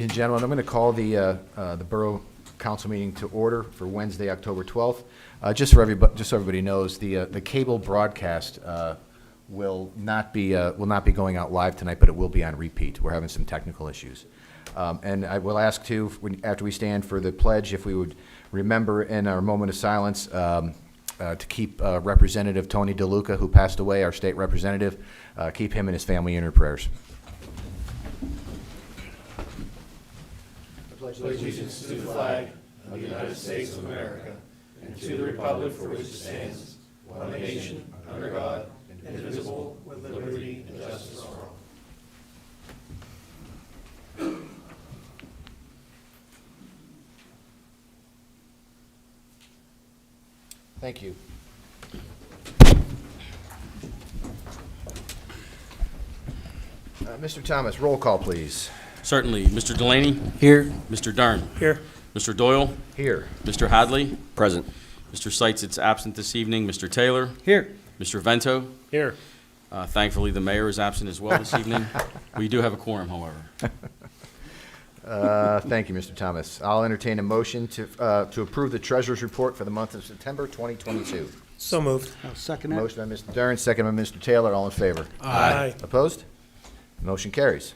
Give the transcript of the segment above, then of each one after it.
Ladies and gentlemen, I'm going to call the Borough Council meeting to order for Wednesday, October 12th. Just so everybody knows, the cable broadcast will not be going out live tonight, but it will be on repeat. We're having some technical issues. And I will ask, too, after we stand for the pledge, if we would remember in our moment of silence to keep Representative Tony DeLuca, who passed away, our state representative, keep him and his family in your prayers. I pledge allegiance to the flag of the United States of America and to the republic for which it stands, one nation, under God, indivisible, with liberty and justice for all. Thank you. Mr. Thomas, roll call, please. Certainly. Mr. Delaney? Here. Mr. Dern? Here. Mr. Doyle? Here. Mr. Hadley? Present. Mr. Seitz is absent this evening. Mr. Taylor? Here. Mr. Vento? Here. Thankfully, the mayor is absent as well this evening. We do have a quorum, however. Thank you, Mr. Thomas. I'll entertain a motion to approve the treasurer's report for the month of September 2022. So moved. I'll second that. Motion by Mr. Dern, second by Mr. Taylor. All in favor? Aye. Opposed? Motion carries.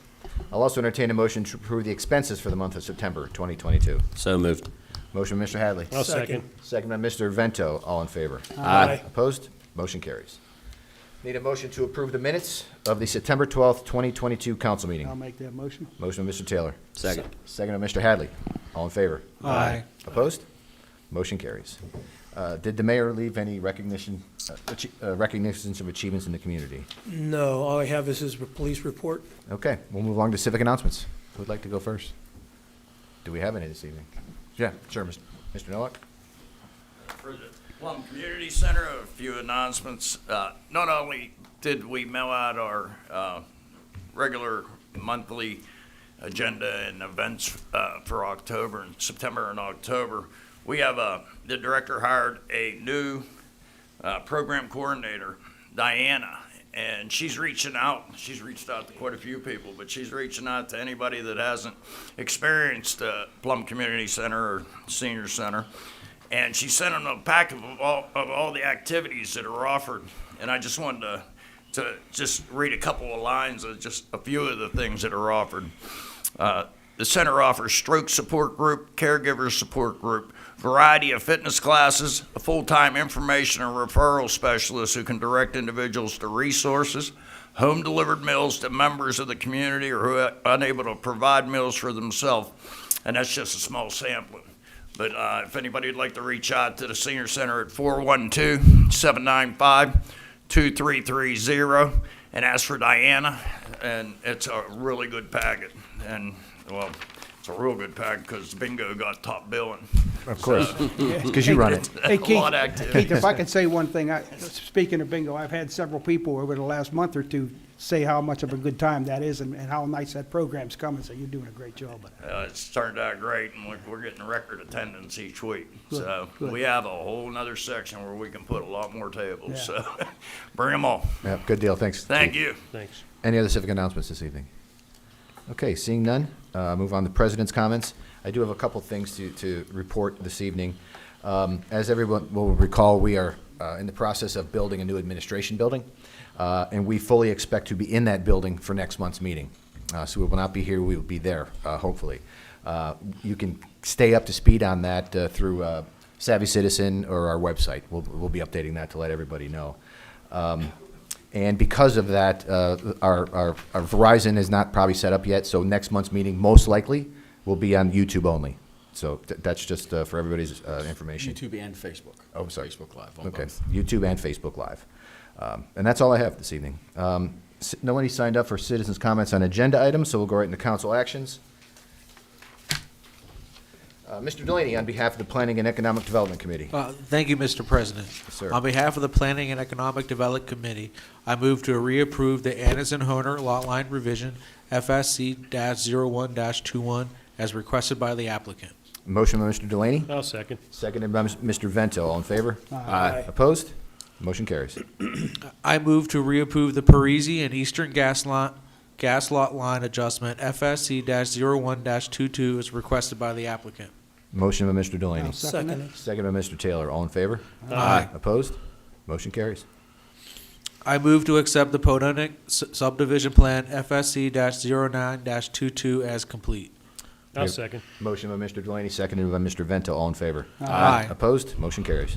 I'll also entertain a motion to approve the expenses for the month of September 2022. So moved. Motion by Mr. Hadley. I'll second. Second by Mr. Vento. All in favor? Aye. Opposed? Motion carries. Need a motion to approve the minutes of the September 12th, 2022 council meeting. I'll make that motion. Motion by Mr. Taylor. Second. Second by Mr. Hadley. All in favor? Aye. Opposed? Motion carries. Did the mayor leave any recognitions of achievements in the community? No, all I have is his police report. Okay, we'll move along to civic announcements. Who would like to go first? Do we have any this evening? Yeah, sure, Mr. Nowak. For the Plum Community Center, a few announcements. Not only did we mail out our regular monthly agenda and events for October and September and October, we have the director hired a new program coordinator, Diana, and she's reaching out. She's reached out to quite a few people, but she's reaching out to anybody that hasn't experienced Plum Community Center or Senior Center. And she sent them a packet of all the activities that are offered. And I just wanted to just read a couple of lines of just a few of the things that are offered. The center offers stroke support group, caregiver support group, variety of fitness classes, a full-time information and referral specialist who can direct individuals to resources, home-delivered meals to members of the community or who are unable to provide meals for themselves. And that's just a small sampling. But if anybody would like to reach out to the Senior Center at 412-795-2330 and ask for Diana, and it's a really good packet. And, well, it's a real good packet because bingo got top billing. Of course, because you run it. Hey, A lot of Keith, activity. if I could say one thing, speaking of bingo, I've had several people over the last month or two say how much of a good time that is and how nice that program's coming, so you're doing a great job. It's turned out great, and we're getting record attendance each week. Good, So good. we have a whole nother section where we can put a lot more tables. Yeah. So bring them all. Yeah, good deal, thanks. Thank you. Thanks. Any other civic announcements this evening? Okay, seeing none, move on to president's comments. I do have a couple things to report this evening. As everyone will recall, we are in the process of building a new administration building, and we fully expect to be in that building for next month's meeting. So we will not be here, we will be there, hopefully. You can stay up to speed on that through Savvy Citizen or our website. We'll be updating that to let everybody know. And because of that, our Verizon is not probably set up yet, so next month's meeting most likely will be on YouTube only. So that's just for everybody's information. YouTube and Facebook. Oh, sorry. Facebook Live on Okay, both. YouTube and Facebook Live. And that's all I have this evening. Nobody signed up for citizens' comments on agenda items, so we'll go right into council actions. Mr. Delaney, on behalf of the Planning and Economic Development Committee. Thank you, Mr. President. Sir. On behalf of the Planning and Economic Development Committee, I move to reapprove the Anderson Honer lot line revision FSC-01-21 as requested by the applicant. Motion by Mr. Delaney, I'll second. seconded by Mr. Vento. All in favor? Aye. Opposed? Motion carries. I move to reapprove the Parisi and Eastern Gas gas lot line adjustment FSC-01-22 is requested by the applicant. Motion by Mr. Delaney. I'll second it. Second. Second by Mr. Taylor. All in favor? Aye. Opposed? Motion carries. I move to accept the Podunk subdivision plan FSC-09-22 as complete. I'll second. Motion by Mr. Delaney, seconded by Mr. Vento. All in favor? Aye. Opposed? Motion carries.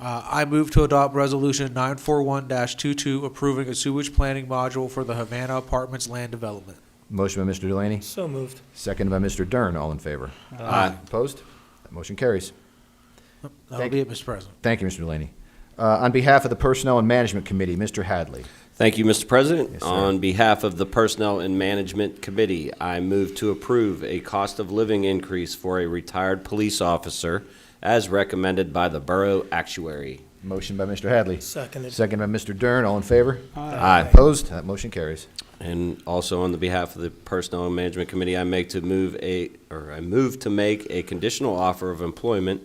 I move to adopt Resolution 941-22 approving a sewage planning module for the Havana Apartments land development. Motion by Mr. Delaney, So moved. seconded by Mr. Dern. All in favor? Aye. Opposed? That motion carries. That'll Thank be it, Mr. President. Thank you, Mr. Delaney. On behalf of the Personnel and Management Committee, Mr. Hadley. Thank you, Mr. President. Yes, sir. On behalf of the Personnel and Management Committee, I move to approve a cost of living increase for a retired police officer as recommended by the Borough Actuary. Motion by Mr. Hadley, Seconded. seconded by Mr. Dern. All in favor? Aye. Opposed? That motion carries. And also on the behalf of the Personnel and Management Committee, I move to make a conditional offer of employment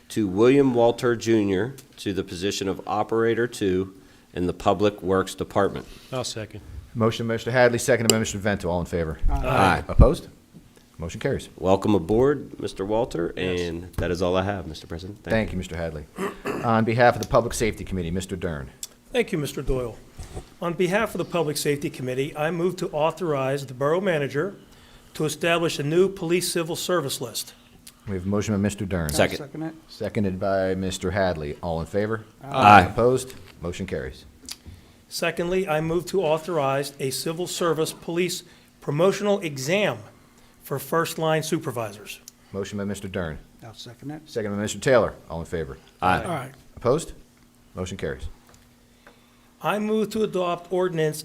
to William Walter Jr. to the position of Operator 2 in the Public Works Department. I'll second. Motion by Mr. Hadley, seconded by Mr. Vento. All in favor? Aye. Opposed? Motion carries. Welcome aboard, Mr. Walter, and that is all I have, Mr. President. Thank you, Mr. Hadley. On behalf of the Public Safety Committee, Mr. Dern. Thank you, Mr. Doyle. On behalf of the Public Safety Committee, I move to authorize the Borough Manager to establish a new police civil service list. We have a motion by Mr. Dern. Second. Second it. Seconded by Mr. Hadley. All in favor? Aye. Opposed? Motion carries. Secondly, I move to authorize a civil service police promotional exam for first-line supervisors. Motion by Mr. Dern. I'll second it. Seconded by Mr. Taylor. All in favor? Aye. All right. Opposed? Motion carries. I move to adopt ordinance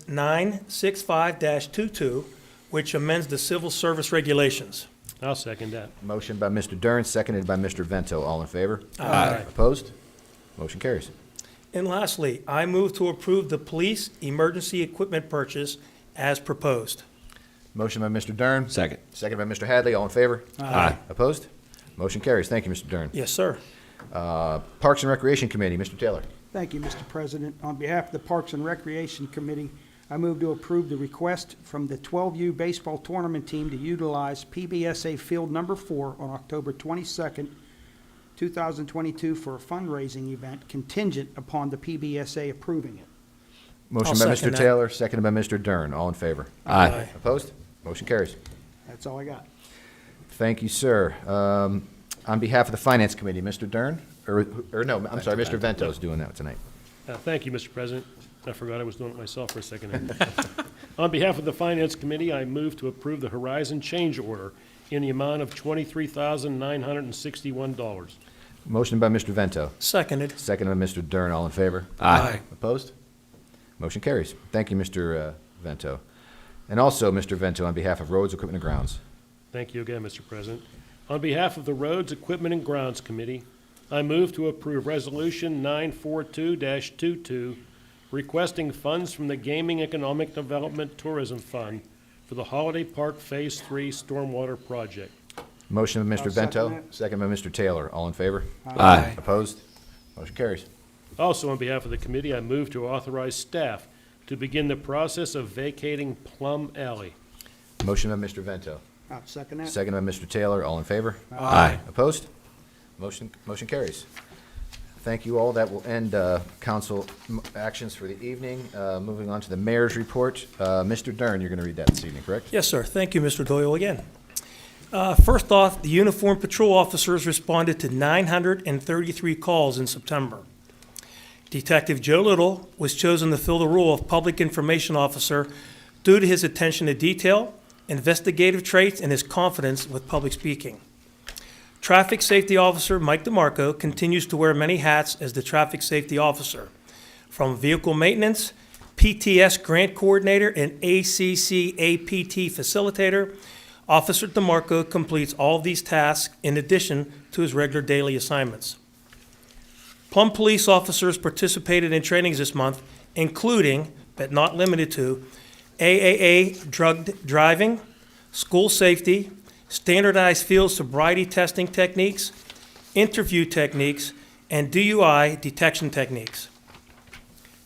965-22, which amends the civil service regulations. I'll second that. Motion by Mr. Dern, seconded by Mr. Vento. All in favor? Aye. Opposed? Motion carries. And lastly, I move to approve the police emergency equipment purchase as proposed. Motion by Mr. Dern. Second. Seconded by Mr. Hadley. All in favor? Aye. Opposed? Motion carries. Thank you, Mr. Dern. Yes, sir. Parks and Recreation Committee, Mr. Taylor. Thank you, Mr. President. On behalf of the Parks and Recreation Committee, I move to approve the request from the 12U baseball tournament team to utilize PBSA Field Number 4 on October 22nd, 2022 for a fundraising event contingent upon the PBSA approving it. Motion I'll by second Mr. that. Taylor, seconded by Mr. Dern. All in favor? Aye. Opposed? Motion carries. That's all I got. Thank you, sir. On behalf of the Finance Committee, Mr. Dern, or no, I'm sorry, Mr. Vento's doing that tonight. Thank you, Mr. President. I forgot I was doing it myself for a second. On behalf of the Finance Committee, I move to approve the Horizon change order in the amount of $23,961. Motion by Mr. Vento, Seconded. seconded by Mr. Dern. All in favor? Aye. Opposed? Motion carries. Thank you, Mr. Vento. And also, Mr. Vento, on behalf of Roads, Equipment, and Grounds. Thank you again, Mr. President. On behalf of the Roads, Equipment, and Grounds Committee, I move to approve Resolution 942-22, requesting funds from the Gaming Economic Development Tourism Fund for the Holiday Park Phase 3 Stormwater Project. Motion by Mr. I'll second Vento, it. second by Mr. Taylor. All in favor? Aye. Opposed? Motion carries. Also, on behalf of the committee, I move to authorize staff to begin the process of vacating Plum Alley. Motion by Mr. Vento, I'll second that. second by Mr. Taylor. All in favor? Aye. Opposed? Motion carries. Thank you all. That will end council actions for the evening. Moving on to the mayor's report. Mr. Dern, you're going to read that this evening, correct? Yes, sir. Thank you, Mr. Doyle, again. First off, the uniformed patrol officers responded to 933 calls in September. Detective Joe Little was chosen to fill the role of public information officer due to his attention to detail, investigative traits, and his confidence with public speaking. Traffic Safety Officer Mike DeMarco continues to wear many hats as the Traffic Safety Officer, from vehicle maintenance, PTS Grant Coordinator, and ACC APT Facilitator. Officer DeMarco completes all of these tasks in addition to his regular daily assignments. Plum police officers participated in trainings this month, including, but not limited to, AAA drug driving, school safety, standardized field sobriety testing techniques, interview techniques, and DUI detection techniques.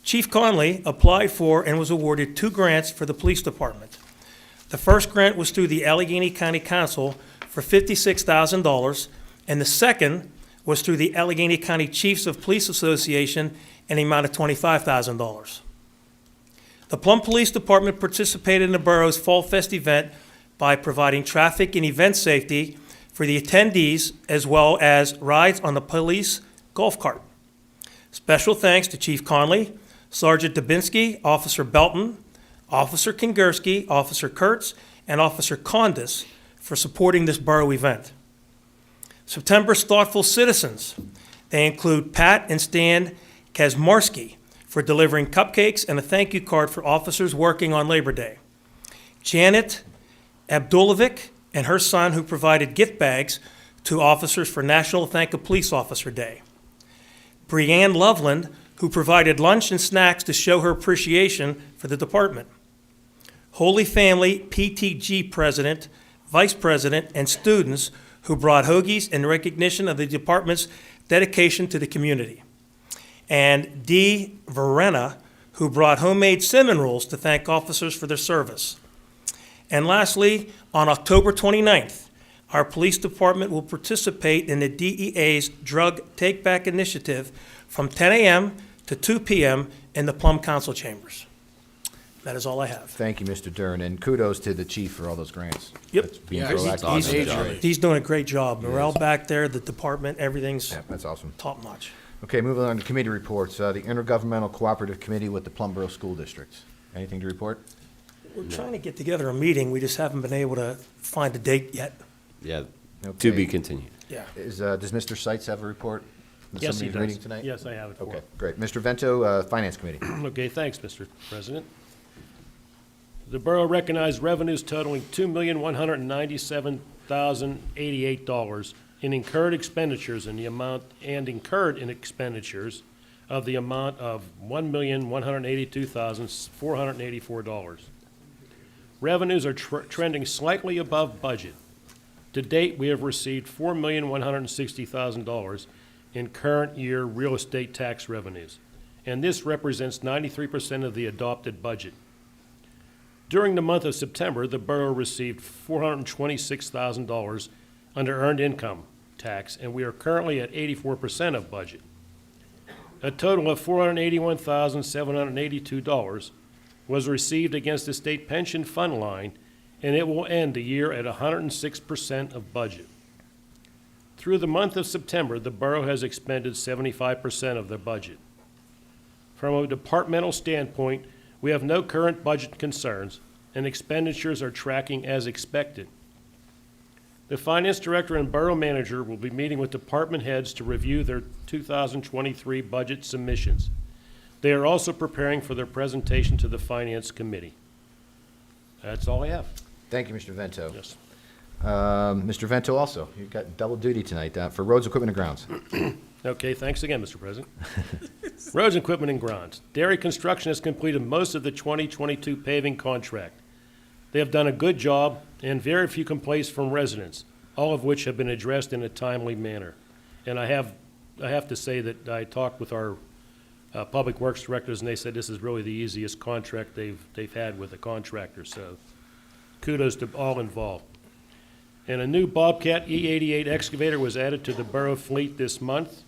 Chief Conley applied for and was awarded 2 grants for the police department. The first grant was through the Allegheny County Council for $56,000, and the second was through the Allegheny County Chiefs of Police Association in the amount of $25,000. The Plum Police Department participated in the borough's Fall Fest event by providing traffic and event safety for the attendees, as well as rides on the police golf cart. Special thanks to Chief Conley, Sergeant Dubinsky, Officer Belton, Officer Kingerski, Officer Kurtz, and Officer Condis for supporting this borough event. September's thoughtful citizens. They include Pat and Stan Kazmarski for delivering cupcakes and a thank you card for officers working on Labor Day. Janet Abdulovic and her son, who provided gift bags to officers for National Thank a Police Officer Day. Brianne Loveland, who provided lunch and snacks to show her appreciation for the department. Holy Family PTG President, Vice President, and students who brought hoagies in recognition of the department's dedication to the community. And Dee Verena, who brought homemade cinnamon rolls to thank officers for their service. And lastly, on October 29th, our police department will participate in the DEA's Drug Take Back Initiative from 10 a.m. to 2 p.m. in the Plum Council chambers. That is all I have. Thank you, Mr. Dern, and kudos to the chief for all those grants. Yep. That's being Yeah, proactive. he's That's awesome. great. He's doing a great job. Morale back there, the department, everything's Yeah, that's awesome. top-notch. Okay, moving on to committee reports. The Intergovernmental Cooperative Committee with the Plum Boro School Districts. Anything to report? We're trying to get together a meeting. We just haven't been able to find a date yet. Yeah, to Okay. be continued. Yeah. Does Mr. Seitz have a report? That Yes, he somebody's does. reading tonight? Yes, I have it for Okay, him. great. Mr. Vento, Finance Committee. Okay, thanks, Mr. President. The borough recognized revenues totaling $2,197,088 in incurred expenditures of the amount of $1,182,484. Revenues are trending slightly above budget. To date, we have received $4,160,000 in current year real estate tax revenues, and this represents 93% of the adopted budget. During the month of September, the borough received $426,000 under earned income tax, and we are currently at 84% of budget. A total of $481,782 was received against the state pension fund line, and it will end the year at 106% of budget. Through the month of September, the borough has expended 75% of their budget. From a departmental standpoint, we have no current budget concerns, and expenditures are tracking as expected. The finance director and borough manager will be meeting with department heads to review their 2023 budget submissions. They are also preparing for their presentation to the finance committee. That's all I have. Thank you, Mr. Vento. Yes. Mr. Vento also, you've got double duty tonight for roads, equipment, and grounds. Okay, thanks again, Mr. President. Roads, equipment, and grounds. Dairy Construction has completed most of the 2022 paving contract. They have done a good job and very few complaints from residents, all of which have been addressed in a timely manner. And I have to say that I talked with our public works directors, and they said this is really the easiest contract they've had with a contractor. So kudos to all involved. And a new Bobcat E88 excavator was added to the borough fleet this month.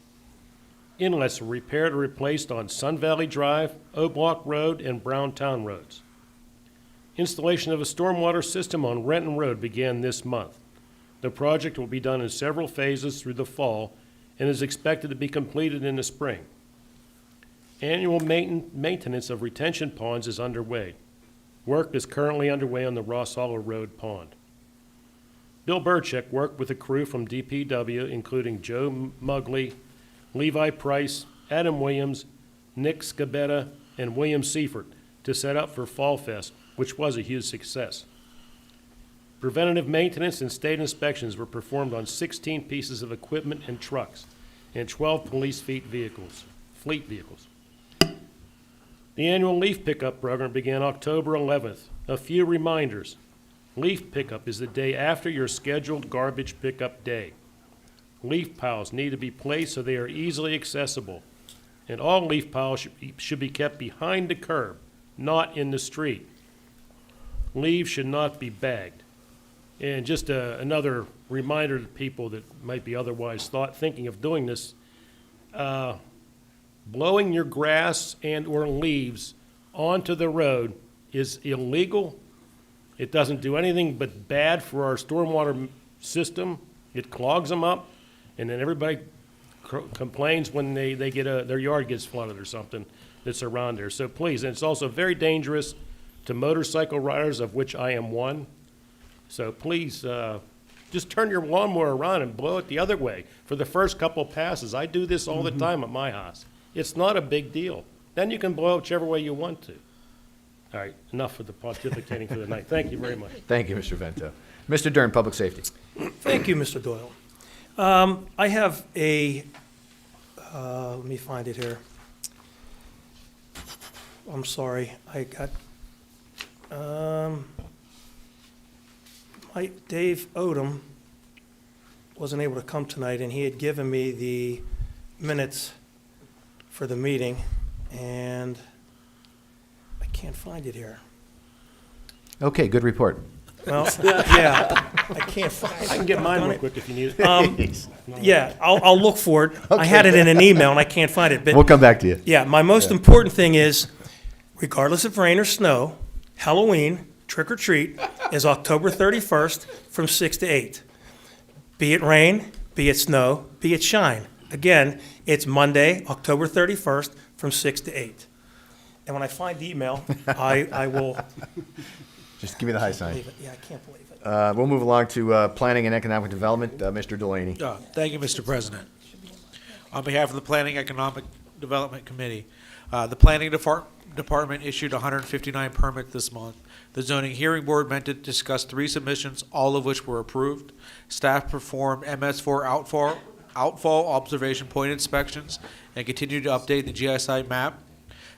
Inlets were repaired or replaced on Sun Valley Drive, O Block Road, and Browntown Roads. Installation of a stormwater system on Renton Road began this month. The project will be done in several phases through the fall and is expected to be completed in the spring. Annual maintenance of retention ponds is underway. Work is currently underway on the Ross Hollow Road pond. Bill Burchek worked with a crew from DPW, including Joe Mugley, Levi Price, Adam Williams, Nick Scabetta, and William Seifert to set up for Fall Fest, which was a huge success. Preventative maintenance and state inspections were performed on 16 pieces of equipment and trucks and 12 police fleet vehicles. The annual leaf pickup program began October 11th. A few reminders. Leaf pickup is the day after your scheduled garbage pickup day. Leaf piles need to be placed so they are easily accessible. and all leaf piles should be kept behind the curb, not in the street. Leaves should not be bagged. And just another reminder to people that might be otherwise thinking of doing this, blowing your grass and/or leaves onto the road is illegal. It doesn't do anything but bad for our stormwater system. It clogs them up, and then everybody complains when they get their yard gets flooded or something that's around there. So please, and it's also very dangerous to motorcycle riders, of which I am one. So please, just turn your lawnmower around and blow it the other way for the first couple passes. I do this all the time at my house. It's not a big deal. Then you can blow it whichever way you want to. All right, enough of the pontificating for the night. Thank you very much. Thank you, Mr. Vento. Mr. Dern, Public Safety. Thank you, Mr. Doyle. I have let me find it here. I'm sorry, I got, Dave Odom wasn't able to come tonight, and he had given me the minutes for the meeting, and I can't find it here. Okay, good report. Well, yeah, I can't find it. I can get mine real quick if you need it. Yeah, I'll look for it. I had it in an email, and I can't find it, but We'll come back to you. yeah, my most important thing is, regardless of rain or snow, Halloween, trick or treat, is October 31st from 6 to 8. Be it rain, be it snow, be it shine. Again, it's Monday, October 31st from 6 to 8. And when I find the email, I will Just give me the high sign. believe it. Yeah, I can't believe it. We'll move along to Planning and Economic Development. Mr. Delaney. Thank you, Mr. President. On behalf of the Planning Economic Development Committee, the Planning Department issued 159 permits this month. The Zoning Hearing Board met to discuss 3 submissions, all of which were approved. Staff performed MS4 outfall observation point inspections and continued to update the GSI map.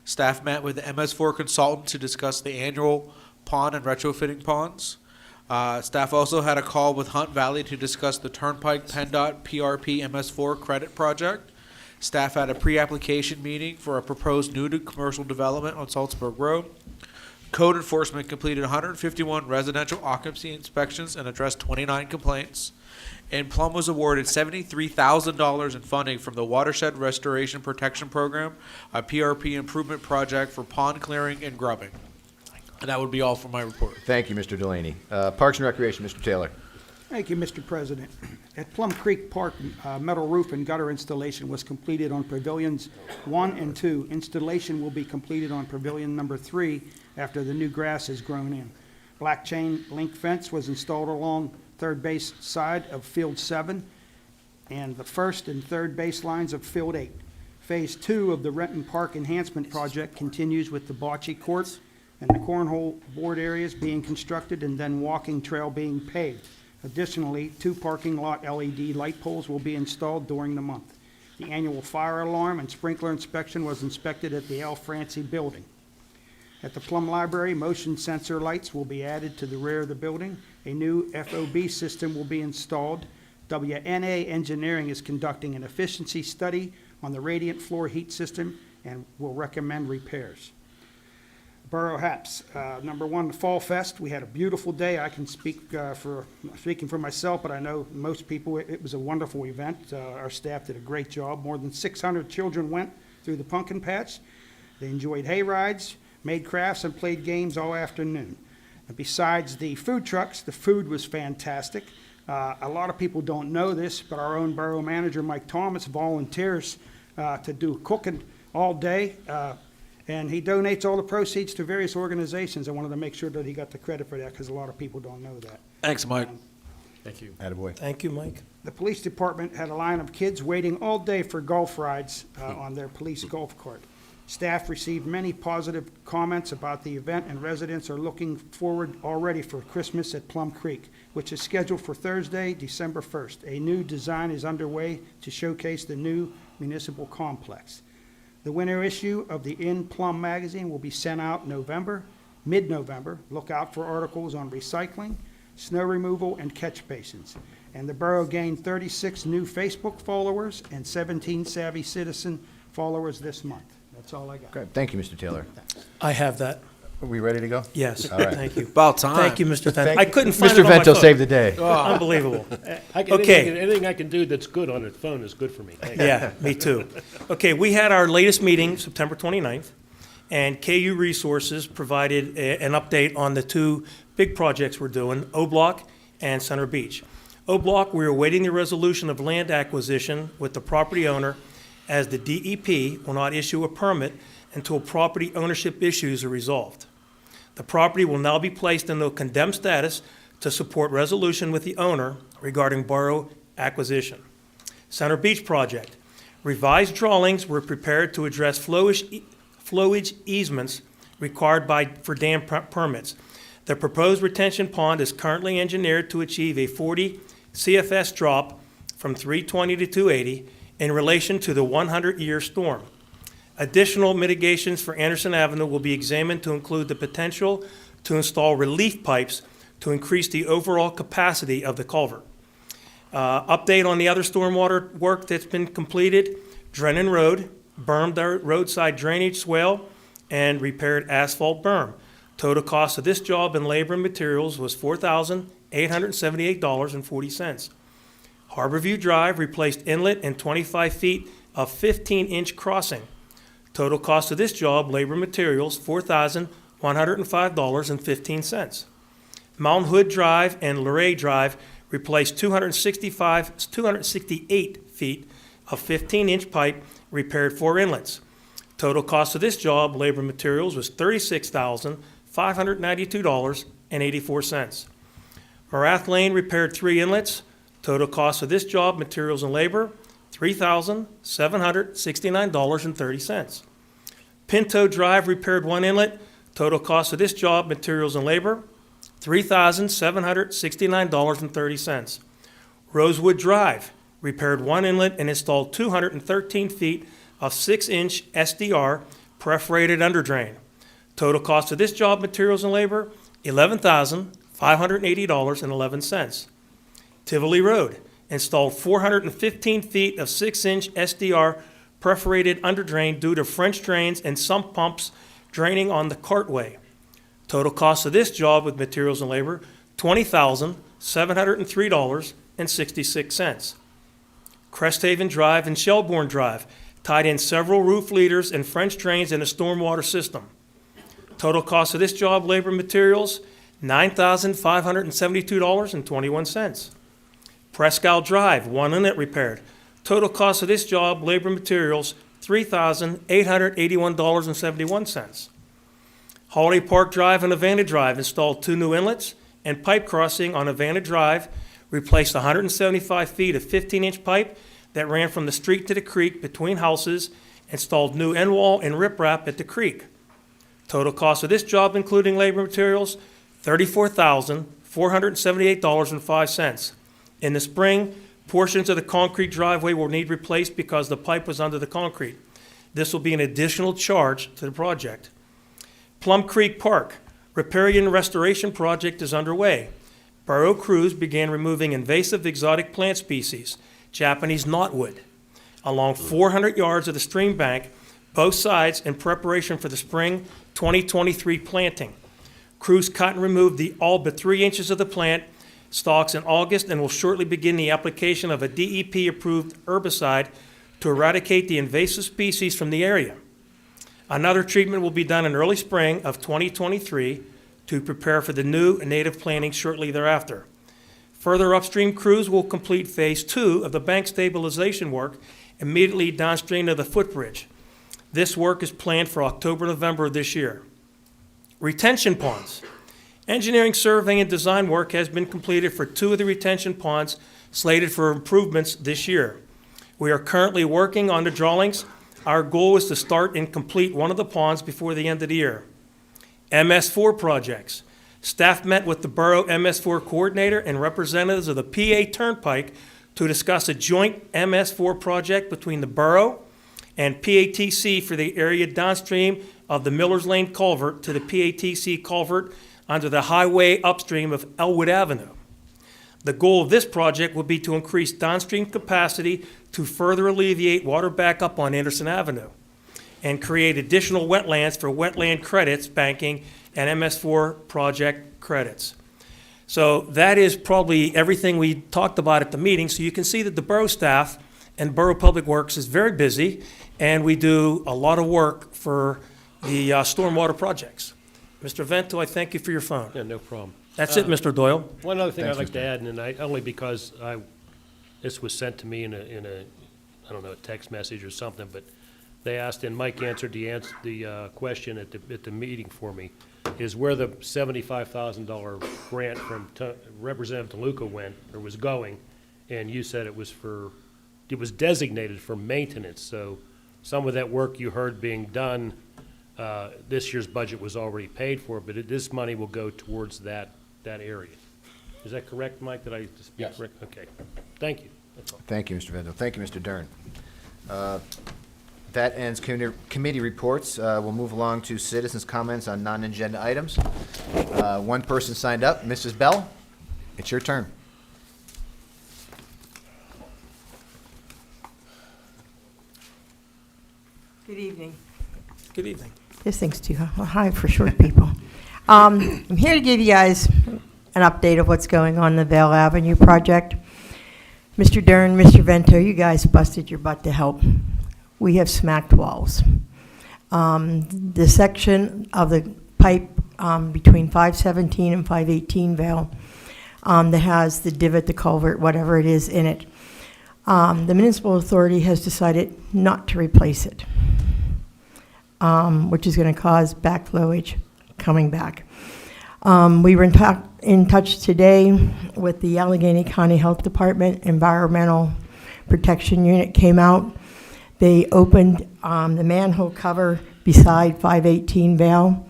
Staff met with the MS4 consultant to discuss the annual pond and retrofitting ponds. Staff also had a call with Hunt Valley to discuss the Turnpike PennDOT PRP MS4 credit project. Staff had a pre-application meeting for a proposed new to commercial development on Salzburg Road. Code enforcement completed 151 residential occupancy inspections and addressed 29 complaints. And Plum was awarded $73,000 in funding from the Watershed Restoration Protection Program, a PRP improvement project for pond clearing and grubbing. And that would be all for my report. Thank you, Mr. Delaney. Parks and Recreation, Mr. Taylor. Thank you, Mr. President. At Plum Creek Park, metal roof and gutter installation was completed on Pavilions 1 and 2. Installation will be completed on Pavilion number 3 after the new grass is grown in. Black chain link fence was installed along third base side of Field 7 and the first and third base lines of Field 8. Phase 2 of the Renton Park Enhancement Project continues with the bocce court and the cornhole board areas being constructed and then walking trail being paved. Additionally, 2 parking lot LED light poles will be installed during the month. The annual fire alarm and sprinkler inspection was inspected at the L. Francie building. At the Plum Library, motion sensor lights will be added to the rear of the building. A new FOB system will be installed. WNA Engineering is conducting an efficiency study on the radiant floor heat system and will recommend repairs. Borough Haps. Number 1, the Fall Fest. We had a beautiful day. I can speak speaking for myself, but I know most people, it was a wonderful event. Our staff did a great job. More than 600 children went through the pumpkin patch. They enjoyed hay rides, made crafts, and played games all afternoon. And besides the food trucks, the food was fantastic. A lot of people don't know this, but our own borough manager, Mike Thomas, volunteers to do cooking all day. And he donates all the proceeds to various organizations. I wanted to make sure that he got the credit for that because a lot of people don't know that. Thanks, Mike. Thank you. Attaboy. Thank you, Mike. The police department had a line of kids waiting all day for golf rides on their police golf cart. Staff received many positive comments about the event, and residents are looking forward already for Christmas at Plum Creek, which is scheduled for Thursday, December 1st. A new design is underway to showcase the new municipal complex. The winter issue of the In Plum magazine will be sent out mid-November. Look out for articles on recycling, snow removal, and catch basins. And the borough gained 36 new Facebook followers and 17 savvy citizen followers this month. That's all I got. Great. Thank you, Mr. Taylor. I have that. Are we ready to go? Yes, All right. thank you. About time. Thank you, Mr. Vento. Thank- I couldn't find Mr. it on my Vento phone. saved the day. Unbelievable. Anything, Okay. anything I can do that's good on a phone is good for me. Thank you. Yeah, me too. Okay, we had our latest meeting, September 29th, and KU Resources provided an update on the two big projects we're doing, O-Block and Center Beach. O-Block, we're awaiting the resolution of land acquisition with the property owner, as the DEP will not issue a permit until property ownership issues are resolved. The property will now be placed into a condemned status to support resolution with the owner regarding borough acquisition. Center Beach project. Revised drawings were prepared to address flowage easements required for dam permits. The proposed retention pond is currently engineered to achieve a 40 CFS drop from 320 to 280 in relation to the 100-year storm. Additional mitigations for Anderson Avenue will be examined to include the potential to install relief pipes to increase the overall capacity of the culvert. Update on the other stormwater work that's been completed: Drennan Road, bermed the roadside drainage swale, and repaired asphalt berm. Total cost of this job in labor and materials was $4,878.40. Harborview Drive replaced inlet and 25 feet of 15-inch crossing. Total cost of this job, labor and materials, $4,105.15. Mountain Hood Drive and Luray Drive replaced 268 feet of 15-inch pipe, repaired 4 inlets. Total cost of this job, labor and materials, was $36,592.84. Morath Lane repaired 3 inlets. Total cost of this job, materials and labor, $3,769.30. Pinto Drive repaired 1 inlet. Total cost of this job, materials and labor, $3,769.30. Rosewood Drive repaired 1 inlet and installed 213 feet of 6-inch SDR perforated underdrain. Total cost of this job, materials and labor, $11,580.11. Tivoli Road installed 415 feet of 6-inch SDR perforated underdrain due to French drains and sump pumps draining on the cartway. Total cost of this job with materials and labor, $20,703.66. Cresthaven Drive and Shelbourne Drive tied in several roof leaders and French drains in a stormwater system. Total cost of this job, labor and materials, $9,572.21. Prescal Drive, 1 inlet repaired. Total cost of this job, labor and materials, $3,881.71. Holiday Park Drive and Havana Drive installed 2 new inlets and pipe crossing on Havana Drive, replaced 175 feet of 15-inch pipe that ran from the street to the creek between houses, installed new end wall and riprap at the creek. Total cost of this job, including labor and materials, $34,478.05. In the spring, portions of the concrete driveway will need replaced because the pipe was under the concrete. This will be an additional charge to the project. Plum Creek Park, riparian restoration project is underway. Borough crews began removing invasive exotic plant species, Japanese knotwood, along 400 yards of the stream bank, both sides, in preparation for the spring 2023 planting. Crews cut and removed all but 3 inches of the plant stalks in August and will shortly begin the application of a DEP-approved herbicide to eradicate the invasive species from the area. Another treatment will be done in early spring of 2023 to prepare for the new native planting shortly thereafter. Further upstream crews will complete Phase 2 of the bank stabilization work immediately downstream of the footbridge. This work is planned for October, November of this year. Retention ponds. Engineering, surveying, and design work has been completed for 2 of the retention ponds slated for improvements this year. We are currently working on the drawings. Our goal is to start and complete 1 of the ponds before the end of the year. MS4 projects. Staff met with the Borough MS4 coordinator and representatives of the PA Turnpike to discuss a joint MS4 project between the Borough and PATC for the area downstream of the Millers Lane culvert to the PATC culvert under the highway upstream of Elwood Avenue. The goal of this project would be to increase downstream capacity to further alleviate water backup on Anderson Avenue and create additional wetlands for wetland credits banking and MS4 project credits. So that is probably everything we talked about at the meeting. So you can see that the borough staff and Borough Public Works is very busy, and we do a lot of work for the stormwater projects. Mr. Vento, I thank you for your phone. Yeah, no problem. That's it, Mr. Doyle. One other thing Thanks, I'd like Mr. to add, and only because this was sent to me in a, I don't know, a text message or something, but they asked, and Mike answered the question at the meeting for me, is where the $75,000 grant from Representative DeLuca went, or was going, and you said it was designated for maintenance, so some of that work you heard being done, this year's budget was already paid for, but this money will go towards that area. Is that correct, Mike? Did I speak Yes. correct? Okay. Thank you. That's all. Thank you, Mr. Vendo. Thank you, Mr. Dern. That ends committee reports. We'll move along to citizens' comments on non-agenda items. One person signed up. Mrs. Bell, it's your turn. Good evening. Good evening. This thing's too high for short people. I'm here to give you guys an update of what's going on in the Vale Avenue project. Mr. Dern, Mr. Vento, you guys busted your butt to help. We have smacked walls. The section of the pipe between 517 and 518 Vale that has the divot, the culvert, whatever it is in it, the municipal authority has decided not to replace it, which is going to cause backflowage coming back. We were in touch today with the Allegheny County Health Department. Environmental Protection Unit came out. They opened the manhole cover beside 518 Vale.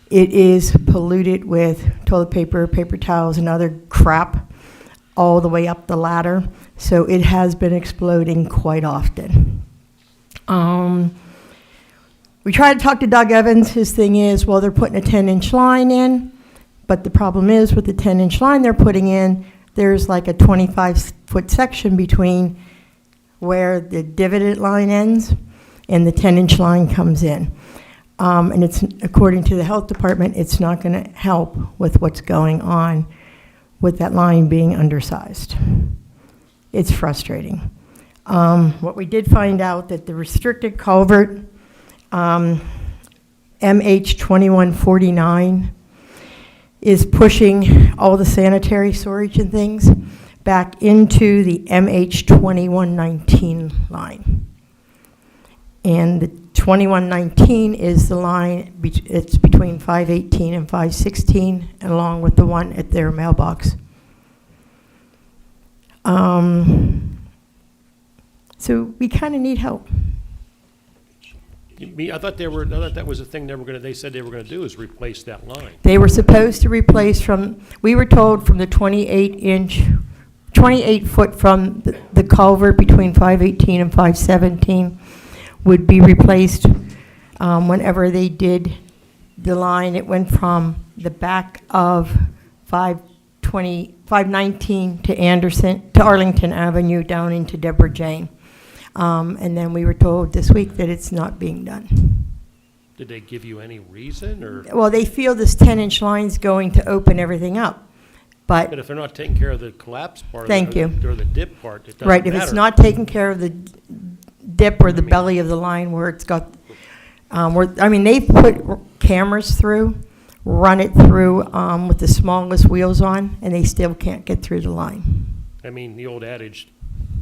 It is polluted with toilet paper, paper towels, and other crap all the way up the ladder. So it has been exploding quite often. We tried to talk to Doug Evans. His thing is, well, they're putting a 10-inch line in, but the problem is with the 10-inch line they're putting in, there's like a 25-foot section between where the divoted line ends and the 10-inch line comes in. And it's, according to the health department, it's not going to help with what's going on with that line being undersized. It's frustrating. What we did find out that the restricted culvert, MH2149, is pushing all the sanitary storage and things back into the MH2119 line. And the 2119 is the line, it's between 518 and 516, along with the one at their mailbox. So we kind of need help. I thought that was the thing they said they were gonna do, is replace that line. They were supposed to replace we were told from the 28 foot from the culvert between 518 and 517 would be replaced whenever they did the line. It went from the back of 519 to Arlington Avenue down into Deborah Jane. And then we were told this week that it's not being done. Did they give you any reason, or? Well, they feel this 10-inch line's going to open everything up, But but, if they're not taking care of the collapse part, Thank you. or the dip part, it doesn't right, matter. if it's not taking care of the dip or the belly of the line where it's got, they've put cameras through, run it through with the smallest wheels on, and they still can't get through the line. I mean, the old adage,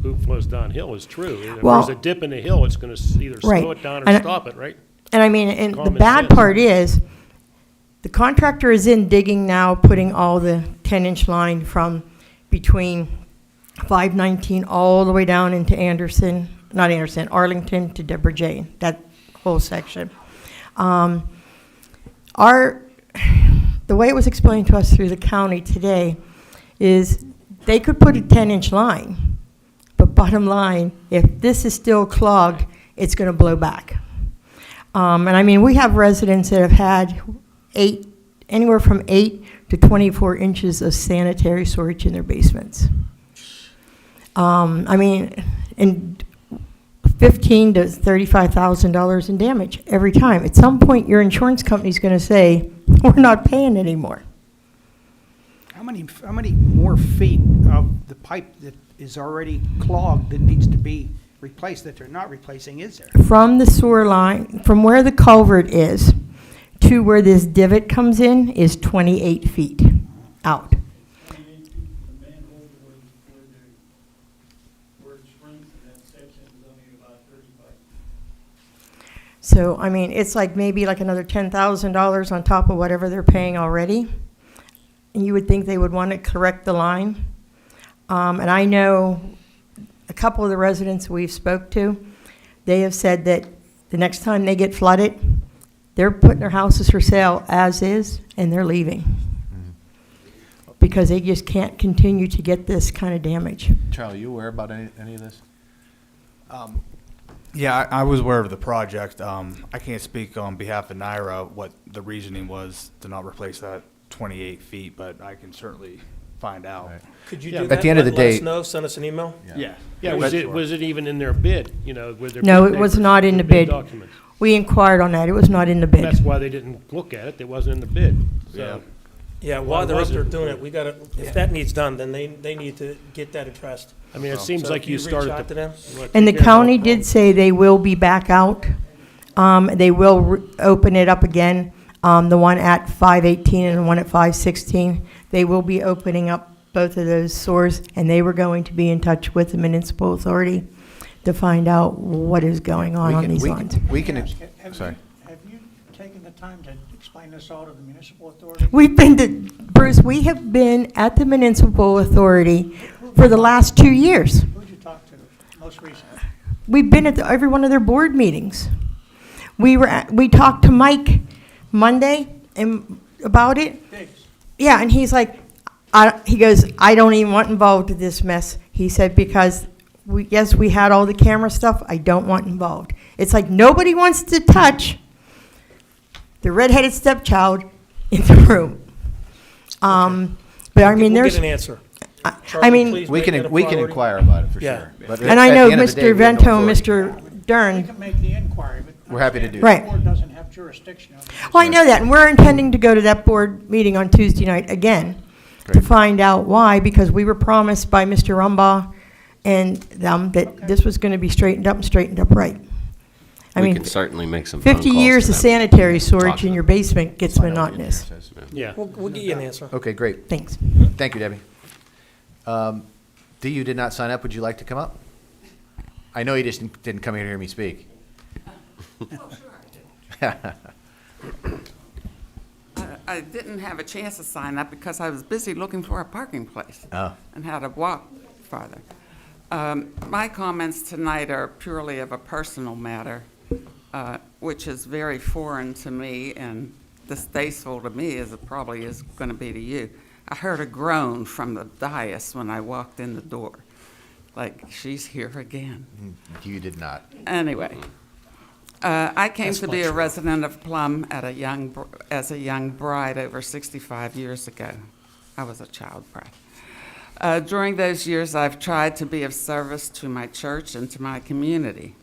"Poop flows downhill," is true. If Well- there's a dip in the hill, it's going to either Right. slow it down or And- stop it, right? And the Common bad sense. part is, the contractor is in digging now, putting all the 10-inch line from between 519 all the way down into Arlington to Deborah Jane, that whole section. The way it was explained to us through the county today is they could put a 10-inch line, but bottom line, if this is still clogged, it's going to blow back. We have residents that have had anywhere from 8 to 24 inches of sanitary storage in their basements. I mean, and $15,000 to $35,000 in damage every time. At some point, your insurance company's going to say, we're not paying anymore. How many more feet of the pipe that is already clogged that needs to be replaced that they're not replacing is there? From the sewer line, from where the culvert is to where this divot comes in is 28 feet out. So, I mean, it's like maybe like another $10,000 on top of whatever they're paying already. And you would think they would want to correct the line. And I know a couple of the residents we've spoke to, they have said that the next time they get flooded, they're putting their houses for sale as is, and they're leaving. Because they just can't continue to get this kind of damage. Charlie, you aware about any of this? Yeah, I was aware of the project. I can't speak on behalf of Naira what the reasoning was to not replace that 28 feet, but I can certainly find out. Right. Could you Yeah, do at that? the end of the Let day- us know, send us an email? Yeah. Yeah, was it even in their bid, you know, with their? No, bid it was papers, not in their the bid. Documents. We inquired on that. It was not in the bid. That's why they didn't look at it, it wasn't in the bid, Yeah. so. Yeah, Why while they're up was there it? doing it, we gotta, if that needs done, then they need to get that addressed. I mean, it seems So like if you reach started. out to them. you wanna And the take care of all county did problems. say they will be back out. They will open it up again, the one at 518 and the one at 516. They will be opening up both of those stores, and they were going to be in touch with the municipal authority to find out what is going on these lines. We can, Have sorry. Have you taken the time to explain this all to the municipal authority? We've been to, Bruce, we have been at the municipal authority for the last 2 years. Who'd you talk to most recently? We've been at every one of their board meetings. We talked to Mike Monday about it. Diggs. Yeah, and he's like, he goes, I don't even want involved in this mess. He said, because yes, we had all the camera stuff. I don't want involved. It's like nobody wants to touch the redheaded stepchild in the room. But I mean, We'll there's, get an answer. I Charlie, mean, please We make that a can, we can priority. inquire about it for Yeah. sure. But and I at know the end of the day, Mr. we have no Vento and authority. Mr. We Dern. can make the inquiry, but. We're happy to do that. Right. The board doesn't have jurisdiction over this. Well, I know that, and we're intending to go to that board meeting on Tuesday night again to Great. find out why, because we were promised by Mr. Rumbaugh and them that this was going to be straightened up and straightened up right. I We mean, can certainly make some phone 50 calls years to of them. sanitary storage Talk to in your them. basement gets Find out what the monotonous. engineer says. Yeah. We'll get you an answer. Okay, great. Thanks. Thank you, Debbie. Dee, you did not sign up. Would you like to come up? I know you just didn't come here to hear me speak. I didn't have a chance to sign up because I was busy looking for a parking place Oh. and how to walk farther. My comments tonight are purely of a personal matter, which is very foreign to me and distasteful to me as it probably is going to be to you. I heard a groan from the dais when I walked in the door, like, she's here again. You did not. Anyway, I came That's to be much a wrong. resident of Plum as a young bride over 65 years ago. I was a child bride. During those years, I've tried to be of service to my church and to my community.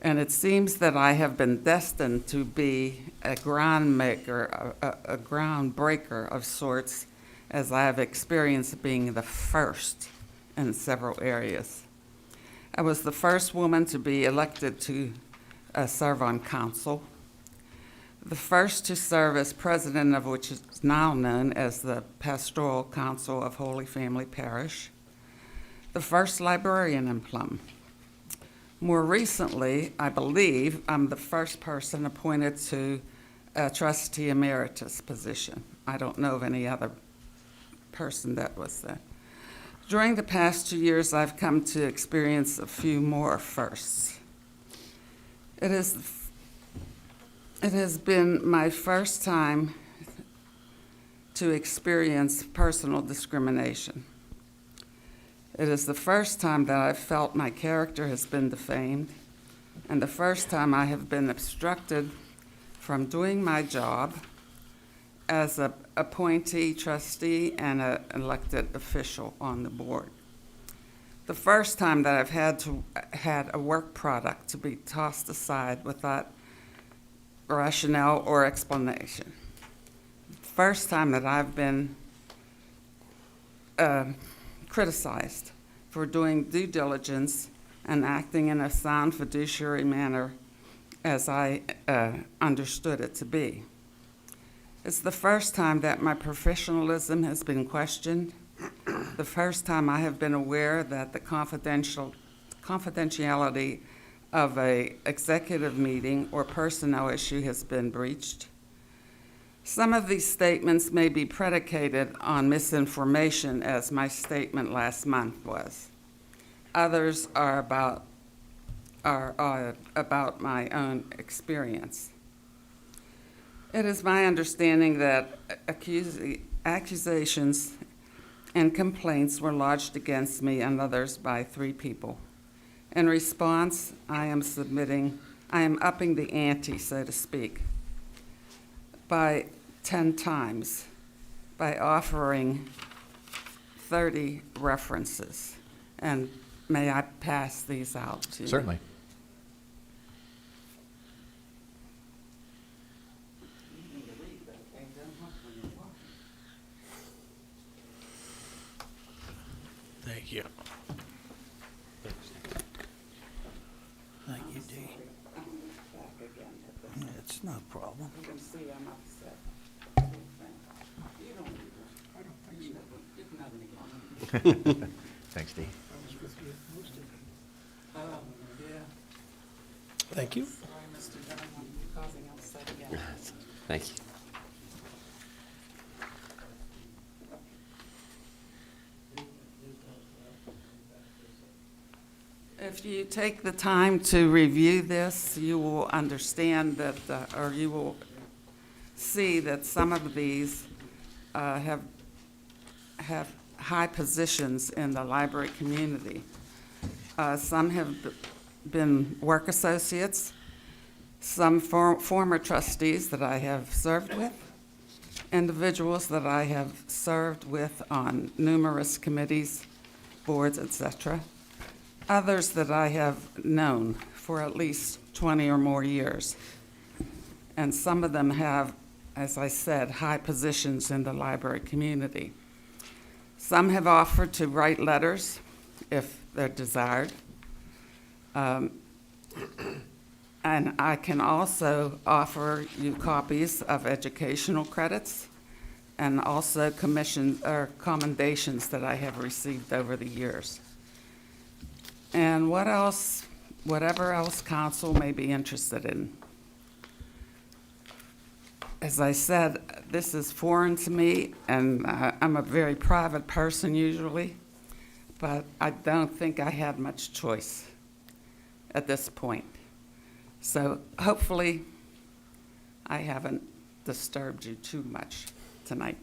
And it seems that I have been destined to be a groundmaker, a groundbreaker of sorts, as I have experienced being the first in several areas. I was the first woman to be elected to serve on council, the first to serve as president of which is now known as the Pastoral Council of Holy Family Parish, the first librarian in Plum. More recently, I believe I'm the first person appointed to a trustee emeritus position. I don't know of any other person that was there. During the past 2 years, I've come to experience a few more firsts. It has been my first time to experience personal discrimination. It is the first time that I've felt my character has been defamed, and the first time I have been obstructed from doing my job as a appointee trustee and an elected official on the board. The first time that I've had a work product to be tossed aside without rationale or explanation. First time that I've been criticized for doing due diligence and acting in a sound fiduciary manner as I understood it to be. It's the first time that my professionalism has been questioned, the first time I have been aware that the confidentiality of a executive meeting or personnel issue has been breached. Some of these statements may be predicated on misinformation, as my statement last month was. Others are about my own experience. It is my understanding that accusations and complaints were lodged against me and others by 3 people. In response, I am upping the ante, so to speak, by 10 times by offering 30 references. And may I pass these out to you? Certainly. Thank you. Thank you, Dee. It's no problem. You can see I'm upset. You don't need it. I don't think so. You can have any. Thanks, Dee. I was with you most of it. Yeah. Thank you. Sorry, Mr. Dunn, I'm causing upset again. Thank you. If you take the time to review this, you will understand that, or you will see that some of these have high positions in the library community. Some have been work associates, some former trustees that I have served with, individuals that I have served with on numerous committees, boards, etc. Others that I have known for at least 20 or more years. And some of them have, as I said, high positions in the library community. Some have offered to write letters if they're desired. And I can also offer you copies of educational credits and also commissions or commendations that I have received over the years. And whatever else council may be interested in. As I said, this is foreign to me, and I'm a very private person usually, but I don't think I had much choice at this point. So hopefully I haven't disturbed you too much tonight.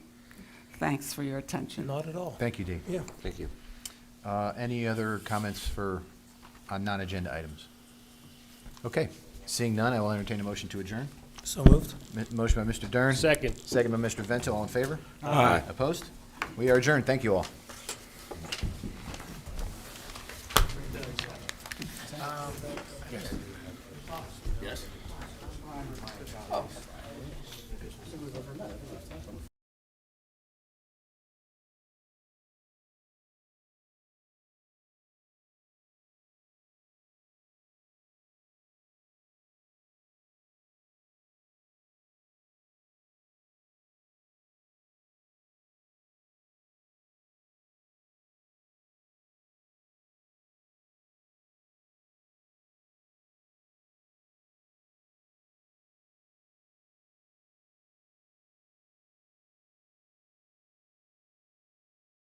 Thanks for your attention. Not at all. Thank you, Dee. Yeah. Thank you. Any other comments on non-agenda items? Okay, seeing none, I will entertain a motion to adjourn. So moved. Motion by Mr. Dern. Second. Second by Mr. Vento. All in favor? Aye. Opposed? We are adjourned. Thank you all. Yes.